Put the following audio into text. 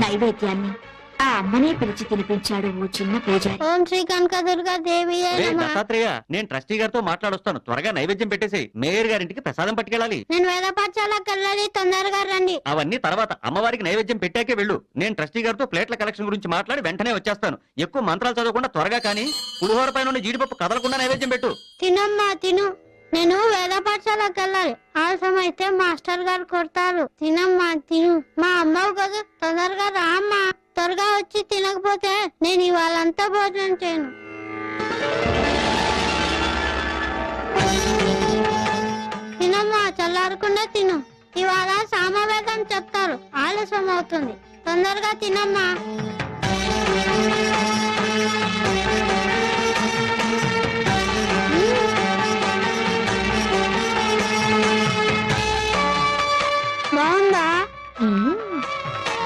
నైవేద్యాన్ని ఆ అమ్మనే పిలిచి తినిపించాడు ఓ చిన్న పూజారి. ఓం శ్రీ కనకదుర్గా దేవి దత్తాత్రేయ, నేను ట్రస్టీ గారితో మాట్లాడొస్తాను. త్వరగా నైవేద్యం పెట్టేసేయ్. మేయర్ గారింటికి ప్రసాదం పట్టుకెళ్ళాలి. నేను వేద పాఠశాలకు వెళ్ళాలి, తొందరగా రండి. అవన్నీ తర్వాత, అమ్మవారికి నైవేద్యం పెట్టాకే వెళ్ళు. నేను ట్రస్టీ గారితో ప్లేట్ల కలెక్షన్ గురించి మాట్లాడి వెంటనే వచ్చేస్తాను. ఎక్కువ మంత్రాలు చదవకుండా త్వరగా కానీ పులిహోర పైన జీడిపప్పు కదలకుండా నైవేద్యం పెట్టు. తినమ్మా తిను. నేను వేద పాఠశాలకు వెళ్ళాలి, ఆలస్యం అయితే మాస్టర్ గారు కొడతారు. తినమ్మా తిను. మా అమ్మవు కదా, తొందరగా రా అమ్మా. త్వరగా వచ్చి తినకపోతే నేను ఇవాళంతా భోజనం చేయను. తినమ్మా, చల్లారకుండా తిను. ఇవాళ సామవేదం చెప్తారు, ఆలస్యం అవుతుంది. తొందరగా తినమ్మా.